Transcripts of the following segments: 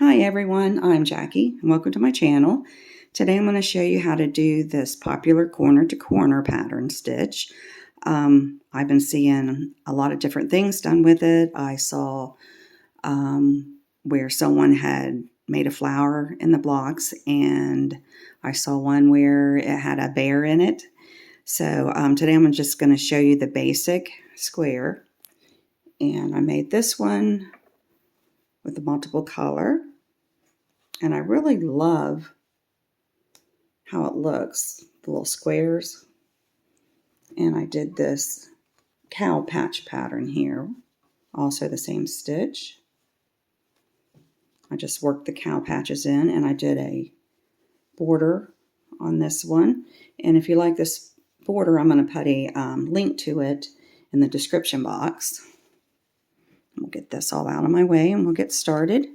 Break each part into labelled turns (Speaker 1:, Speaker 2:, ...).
Speaker 1: Hi everyone, I'm Jackie and welcome to my channel. Today I'm going to show you how to do this popular corner to corner pattern stitch. I've been seeing a lot of different things done with it. I saw where someone had made a flower in the blocks, and I saw one where it had a bear in it. So today I'm just going to show you the basic square, and I made this one with the multiple color. And I really love how it looks, the little squares. And I did this cow patch pattern here, also the same stitch. I just worked the cow patches in, and I did a border on this one. And if you like this border, I'm going to put a link to it in the description box. We'll get this all out of my way and we'll get started.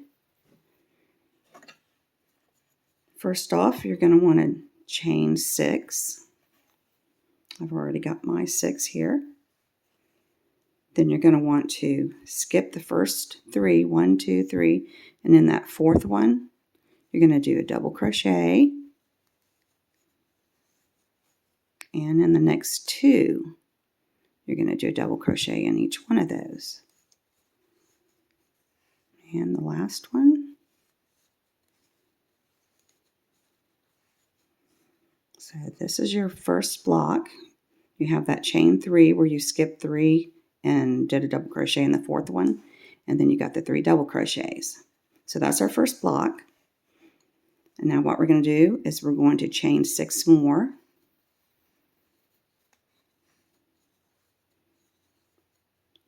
Speaker 1: First off, you're going to want to chain 6. I've already got my 6 here. Then you're going to want to skip the first 3, 1, 2, 3, and in that fourth one, you're going to do a double crochet. And in the next 2, you're going to do a double crochet in each one of those. And the last one. So this is your first block. You have that chain 3 where you skip 3 and did a double crochet in the fourth one, and then you got the 3 double crochets. So that's our first block. And now what we're going to do is we're going to chain 6 more.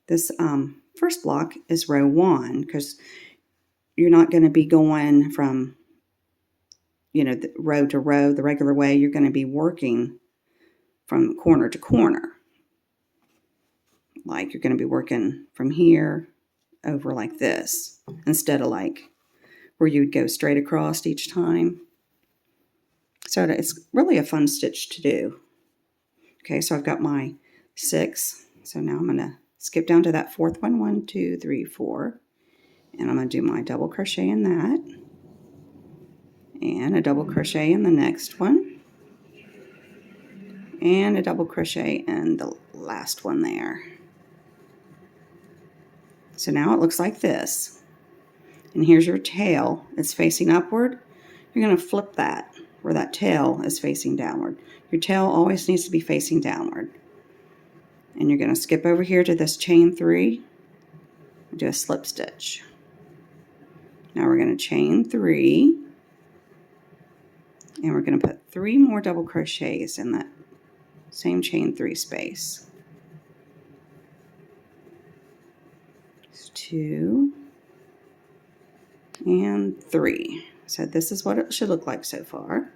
Speaker 1: This first block is row 1 because you're not going to be going from the row to row the regular way. You're going to be working from corner to corner. Like you're going to be working from here over like this instead of like where you would go straight across each time. So it's really a fun stitch to do. Okay, so I've got my 6. So now I'm going to skip down to that fourth one, 1, 2, 3, 4. And I'm going to do my double crochet in that. And a double crochet in the next one. And a double crochet in the last one there. So now it looks like this. And here's your tail. It's facing upward. You're going to flip that where that tail is facing downward. Your tail always needs to be facing downward. And you're going to skip over here to this chain 3 and do a slip stitch. Now we're going to chain 3. And we're going to put 3 more double crochets in that same chain 3 space. 2 and 3. So this is what it should look like so far.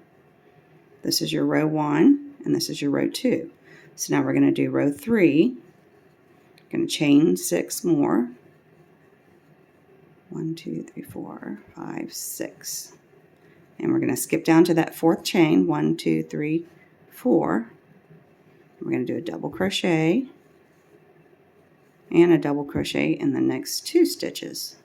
Speaker 1: This is your row 1 and this is your row 2. So now we're going to do row 3. Going to chain 6 more. 1, 2, 3, 4, 5, 6. And we're going to skip down to that fourth chain, 1, 2, 3, 4. We're going to do a double crochet and a double crochet in the next 2 stitches.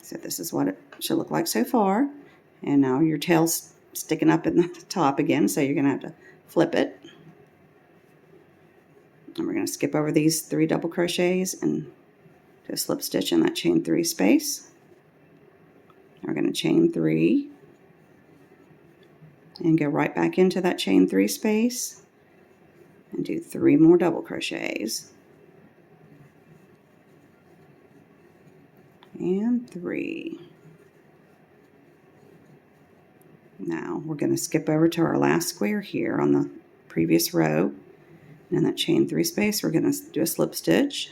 Speaker 1: So this is what it should look like so far. And now your tail's sticking up in the top again, so you're going to have to flip it. And we're going to skip over these 3 double crochets and do a slip stitch in that chain 3 space. We're going to chain 3 and go right back into that chain 3 space and do 3 more double crochets. And 3. Now we're going to skip over to our last square here on the previous row. And in that chain 3 space, we're going to do a slip stitch,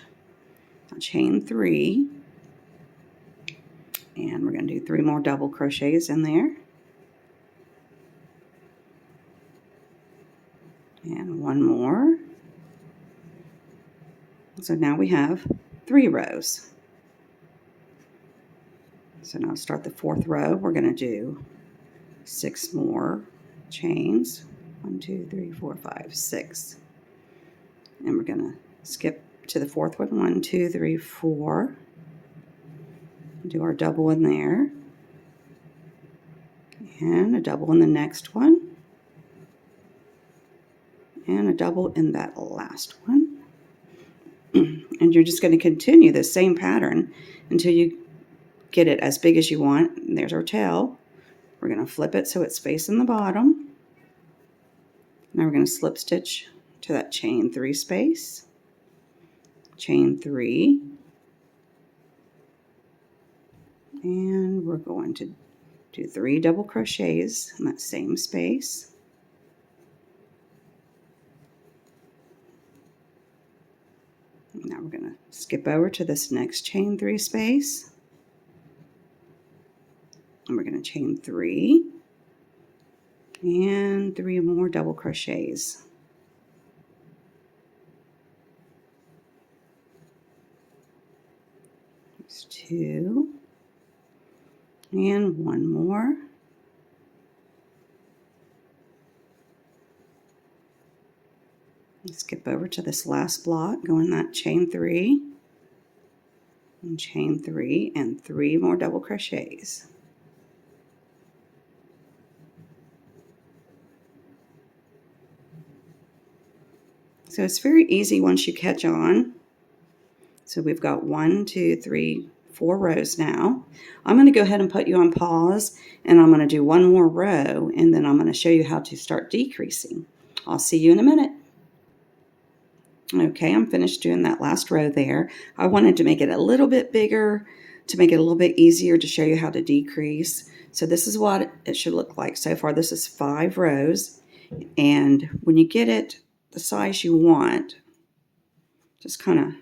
Speaker 1: a chain 3, and we're going to do 3 more double crochets in there. And 1 more. So now we have 3 rows. So now start the 4th row. We're going to do 6 more chains. 1, 2, 3, 4, 5, 6. And we're going to skip to the fourth one. 1, 2, 3, 4. Do our double in there. And a double in the next one. And a double in that last one. And you're just going to continue the same pattern until you get it as big as you want. And there's our tail. We're going to flip it so it's facing the bottom. Now we're going to slip stitch to that chain 3 space, chain 3, and we're going to do 3 double crochets in that same space. Now we're going to skip over to this next chain 3 space, and we're going to chain 3 and 3 more double crochets. There's 2 and 1 more. Skip over to this last block, go in that chain 3 and chain 3 and 3 more double crochets. So it's very easy once you catch on. So we've got 1, 2, 3, 4 rows now. I'm going to go ahead and put you on pause, and I'm going to do 1 more row, and then I'm going to show you how to start decreasing. I'll see you in a minute. Okay, I'm finished doing that last row there. I wanted to make it a little bit bigger to make it a little bit easier to show you how to decrease. So this is what it should look like. So far, this is 5 rows, and when you get it the size you want, just kind of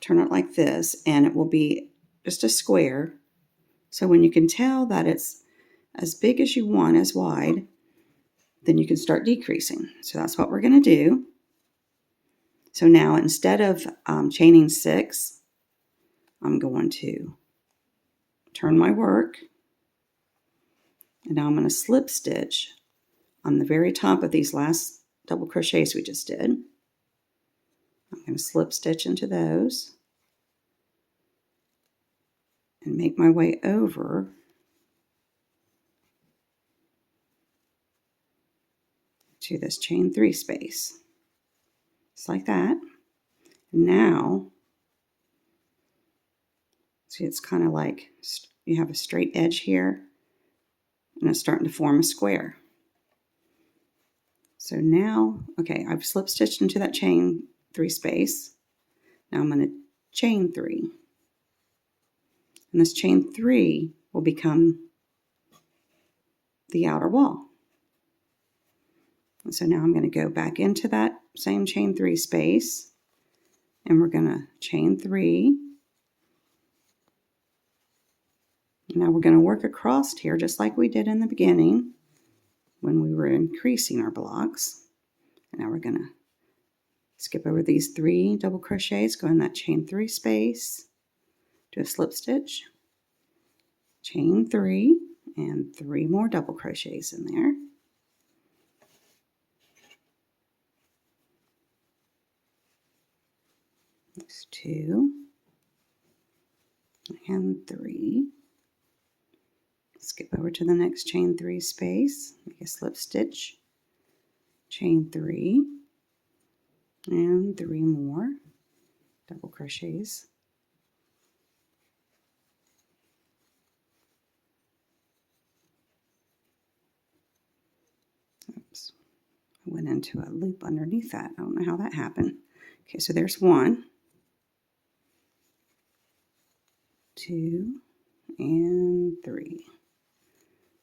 Speaker 1: turn it like this, and it will be just a square. So when you can tell that it's as big as you want, as wide, then you can start decreasing. So that's what we're going to do. So now instead of chaining 6, I'm going to turn my work, and now I'm going to slip stitch on the very top of these last double crochets we just did. I'm going to slip stitch into those and make my way over to this chain 3 space. Just like that. Now, see, it's kind of like you have a straight edge here, and it's starting to form a square. So now, okay, I've slip stitched into that chain 3 space. Now I'm going to chain 3. And this chain 3 will become the outer wall. And so now I'm going to go back into that same chain 3 space, and we're going to chain 3. Now we're going to work across here just like we did in the beginning when we were increasing our blocks. And now we're going to skip over these 3 double crochets, go in that chain 3 space, do a slip stitch, chain 3, and 3 more double crochets in there. There's 2 and 3. Skip over to the next chain 3 space, make a slip stitch, chain 3, and 3 more double crochets. Oops, I went into a loop underneath that. I don't know how that happened. Okay, so there's 1, 2, and 3.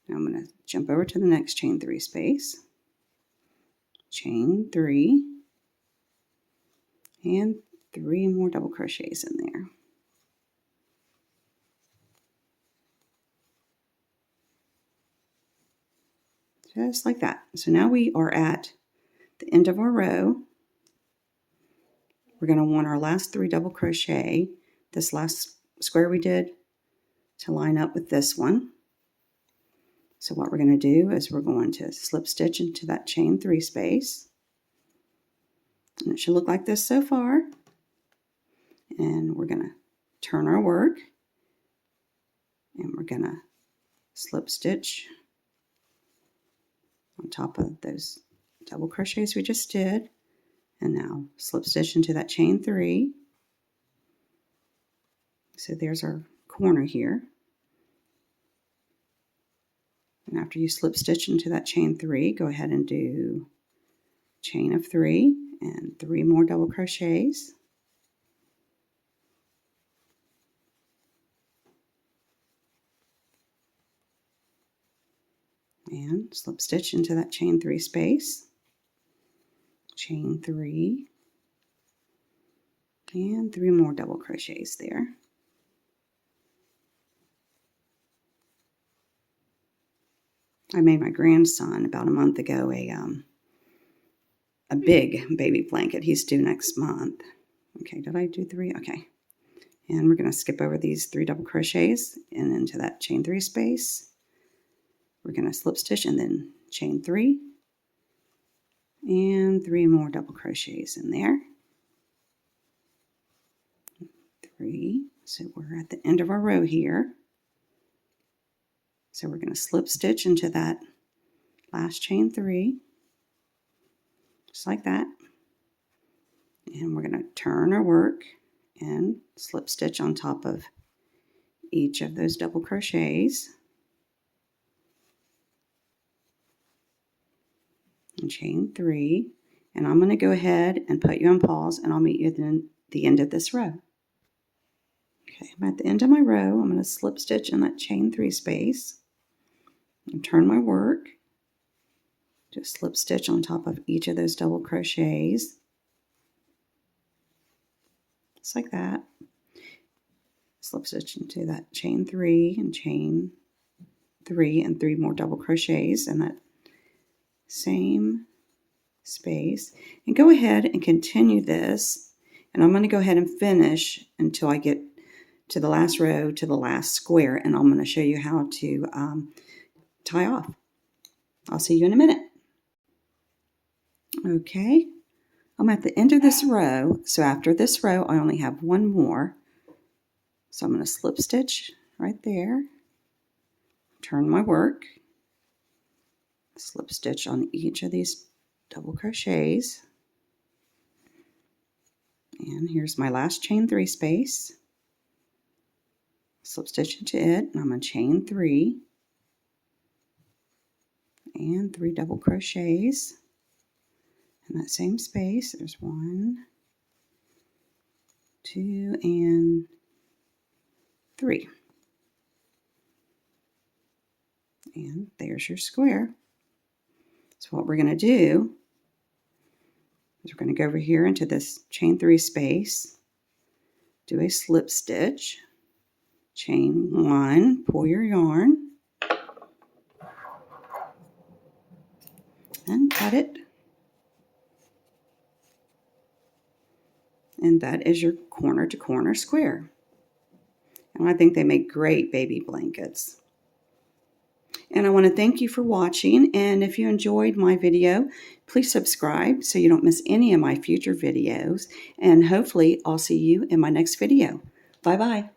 Speaker 1: Now I'm going to jump over to the next chain 3 space, chain 3, and 3 more double crochets in there. Just like that. So now we are at the end of our row. We're going to want our last 3 double crochet, this last square we did, to line up with this one. So what we're going to do is we're going to slip stitch into that chain 3 space, And it should look like this so far. And we're going to turn our work, and we're going to slip stitch on top of those double crochets we just did. And now slip stitch into that chain 3. So there's our corner here. And after you slip stitch into that chain 3, go ahead and do chain of 3 and 3 more double crochets. And slip stitch into that chain 3 space. Chain 3 and 3 more double crochets there. I made my grandson about a month ago a big baby blanket. He's due next month. Okay, did I do 3? Okay. And we're going to skip over these 3 double crochets and into that chain 3 space. We're going to slip stitch and then chain 3 and 3 more double crochets in there. 3. So we're at the end of our row here. So we're going to slip stitch into that last chain 3, just like that. And we're going to turn our work and slip stitch on top of each of those double crochets. And chain 3. And I'm going to go ahead and put you on pause, and I'll meet you at the end of this row. Okay, I'm at the end of my row. I'm going to slip stitch in that chain 3 space and turn my work. Just slip stitch on top of each of those double crochets. Just like that. Slip stitch into that chain 3 and chain 3 and 3 more double crochets in that same space. And go ahead and continue this. And I'm going to go ahead and finish until I get to the last row, to the last square, and I'm going to show you how to tie off. I'll see you in a minute. Okay, I'm at the end of this row, so after this row I only have 1 more. So I'm going to slip stitch right there, turn my work, slip stitch on each of these double crochets, and here's my last chain 3 space. Slip stitch into it, and I'm going to chain 3 and 3 double crochets in that same space. There's 1, 2, and 3. And there's your square. So what we're going to do is we're going to go over here into this chain 3 space, do a slip stitch, chain 1, pull your yarn, and cut it. And that is your corner to corner square. And I think they make great baby blankets. And I want to thank you for watching. And if you enjoyed my video, please subscribe so you don't miss any of my future videos. And hopefully I'll see you in my next video. Bye-bye.